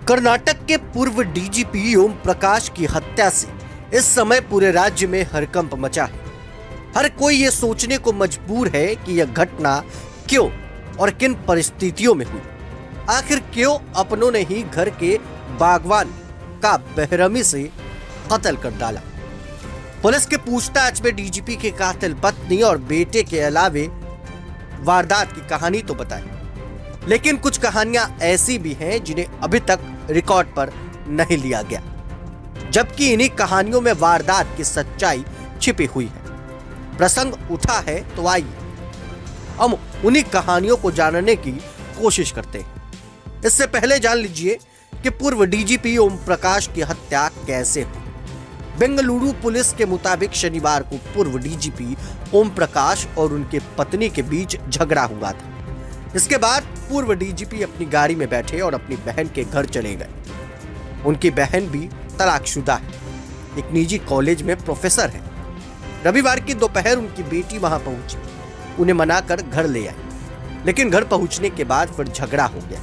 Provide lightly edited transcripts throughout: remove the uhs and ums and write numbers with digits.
कर्नाटक के पूर्व डीजीपी ओम प्रकाश की हत्या से इस समय पूरे राज्य में हड़कंप मचा है। हर कोई ये सोचने को मजबूर है कि यह घटना क्यों और किन परिस्थितियों में हुई। आखिर क्यों अपनों ने ही घर के बागवान का बेरहमी से कत्ल कर डाला। पुलिस के पूछताछ में डीजीपी के कातिल पत्नी और बेटे के अलावे वारदात की कहानी तो बताई, लेकिन कुछ कहानियां ऐसी भी हैं जिन्हें अभी तक रिकॉर्ड पर नहीं लिया गया, जबकि इन्हीं कहानियों में वारदात की सच्चाई छिपी हुई है। प्रसंग उठा है तो आइए हम उन्हीं कहानियों को जानने की कोशिश करते हैं। इससे पहले जान लीजिए कि पूर्व डीजीपी ओम प्रकाश की हत्या कैसे हुई। बेंगलुरु पुलिस के मुताबिक शनिवार को पूर्व डीजीपी ओम प्रकाश और उनके पत्नी के बीच झगड़ा हुआ था। इसके बाद पूर्व डीजीपी अपनी गाड़ी में बैठे और अपनी बहन के घर चले गए। उनकी बहन भी तलाकशुदा है, एक निजी कॉलेज में प्रोफेसर है। रविवार की दोपहर उनकी बेटी वहां पहुंची, उन्हें मनाकर घर ले आई, लेकिन घर पहुंचने के बाद फिर झगड़ा हो गया।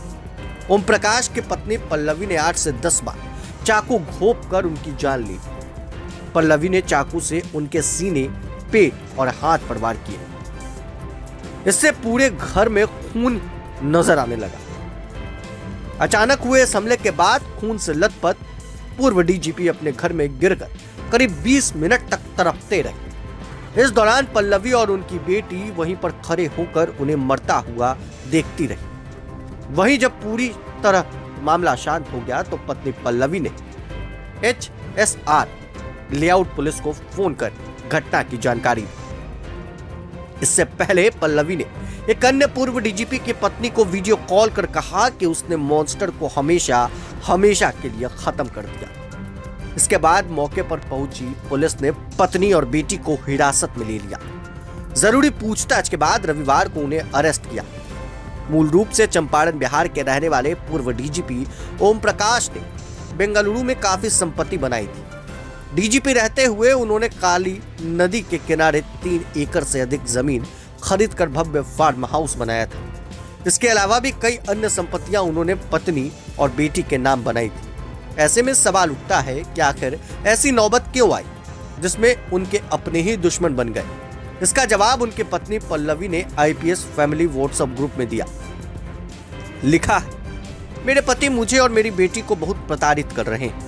ओम प्रकाश की पत्नी पल्लवी ने 8 से 10 बार चाकू घोंपकर उनकी जान ली। पल्लवी ने चाकू से उनके सीने, पेट और हाथ पर वार किए। इससे पूरे घर में खून नजर आने लगा। अचानक हुए इस हमले के बाद खून से लथपथ पूर्व डीजीपी अपने घर में गिरकर करीब 20 मिनट तक तड़पते रहे। इस दौरान पल्लवी और उनकी बेटी वहीं पर खड़े होकर उन्हें मरता हुआ देखती रही। वहीं जब पूरी तरह मामला शांत हो गया तो पत्नी पल्लवी ने HSR लेआउट पुलिस को फोन कर घटना की जानकारी दी। इससे पहले पल्लवी ने एक अन्य पूर्व डीजीपी की पत्नी को वीडियो कॉल कर कहा कि उसने मॉन्स्टर को हमेशा के लिए खत्म कर दिया। इसके बाद मौके पर पहुंची पुलिस ने पत्नी और बेटी को हिरासत में ले लिया। जरूरी पूछताछ के बाद रविवार को उन्हें अरेस्ट किया। मूल रूप से चंपारण बिहार के रहने वाले पूर्व डीजीपी ओम प्रकाश ने बेंगलुरु में काफी संपत्ति बनाई थी। डीजीपी रहते हुए उन्होंने काली नदी के किनारे 3 एकड़ से अधिक जमीन खरीदकर भव्य फार्म हाउस बनाया था। इसके अलावा भी कई अन्य संपत्तियां उन्होंने पत्नी और बेटी के नाम बनाई थी। ऐसे में सवाल उठता है कि आखिर ऐसी नौबत क्यों आई जिसमें उनके अपने ही दुश्मन बन गए। इसका जवाब उनकी पत्नी पल्लवी ने IPS फैमिली व्हाट्सएप ग्रुप में दिया। लिखा है, मेरे पति मुझे और मेरी बेटी को बहुत प्रताड़ित कर रहे हैं।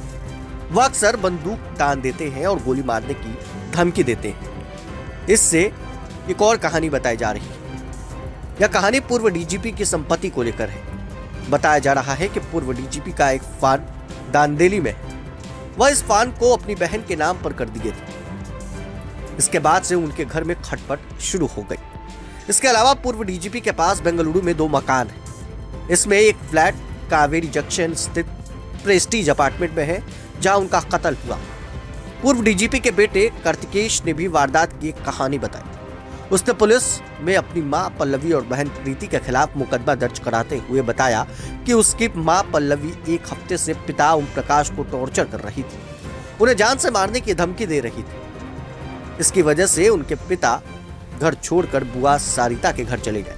वह अक्सर बंदूक तान देते हैं और गोली मारने की धमकी देते हैं। इससे एक और कहानी बताई जा रही है। यह कहानी पूर्व डीजीपी की संपत्ति को लेकर है। बताया जा रहा है कि पूर्व डीजीपी का एक फार्म दांदेली में है। वह इस फार्म को अपनी बहन के नाम पर कर दिए थे। इसके बाद से उनके घर में खटपट शुरू हो गई। इसके अलावा पूर्व डीजीपी के पास बेंगलुरु में 2 मकान है। इसमें एक फ्लैट कावेरी जंक्शन स्थित प्रेस्टीज अपार्टमेंट में है, जहां उनका कत्ल हुआ। पूर्व डीजीपी के बेटे कार्तिकेश ने भी वारदात की एक कहानी बताई। उसने पुलिस में अपनी मां पल्लवी और बहन प्रीति के खिलाफ मुकदमा दर्ज कराते हुए बताया कि उसकी मां पल्लवी 1 हफ्ते से पिता ओम प्रकाश को टॉर्चर कर रही थी, उन्हें जान से मारने की धमकी दे रही थी। इसकी वजह से उनके पिता घर छोड़कर बुआ सारिता के घर चले गए।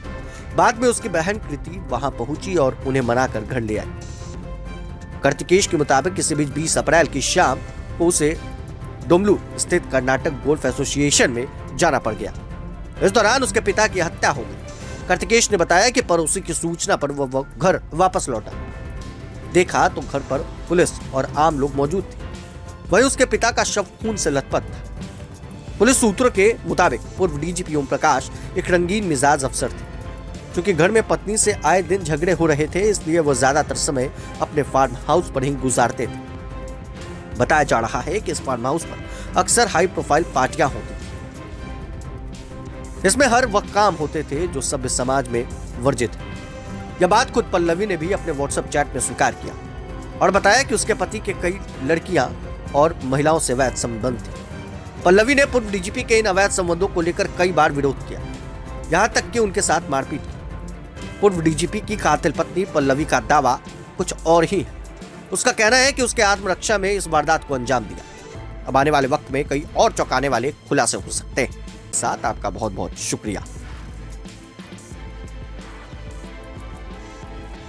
बाद में उसकी बहन कृति वहां पहुंची और उन्हें मनाकर घर ले आई। कार्तिकेश के मुताबिक इसी बीच 20 अप्रैल की शाम को उसे डोमलूर स्थित कर्नाटक गोल्फ एसोसिएशन में जाना पड़ गया। इस दौरान उसके पिता की हत्या हो गई। कार्तिकेश ने बताया कि पड़ोसी की सूचना पर वह घर वापस लौटा। देखा तो घर पर पुलिस और आम लोग मौजूद थे। वहीं उसके पिता का शव खून से लथपथ था। पुलिस सूत्रों के मुताबिक पूर्व डीजीपी ओम प्रकाश एक रंगीन मिजाज अफसर थे। क्योंकि घर में पत्नी से आए दिन झगड़े हो रहे थे, इसलिए वह ज्यादातर समय अपने फार्म हाउस पर ही गुजारते थे। बताया जा रहा है कि इस फार्म हाउस पर अक्सर हाई प्रोफाइल पार्टियां होती थी। इसमें हर वह काम होते थे जो सभ्य समाज में वर्जित है। यह बात खुद पल्लवी ने भी अपने व्हाट्सएप चैट में स्वीकार किया और बताया कि उसके पति के कई लड़कियां और महिलाओं से अवैध संबंध थे। पल्लवी ने पूर्व डीजीपी के इन अवैध संबंधों को लेकर कई बार विरोध किया, यहां तक कि उनके साथ मारपीट की। पूर्व डीजीपी की कातिल पत्नी पल्लवी का दावा कुछ और ही है। उसका कहना है कि उसके आत्मरक्षा में इस वारदात को अंजाम दिया। अब आने वाले वक्त में कई और चौंकाने वाले खुलासे हो सकते हैं। साथ आपका बहुत बहुत शुक्रिया।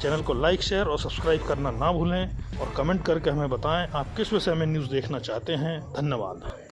चैनल को लाइक, शेयर और सब्सक्राइब करना ना भूलें और कमेंट करके हमें बताएं आप किस विषय में न्यूज़ देखना चाहते हैं। धन्यवाद।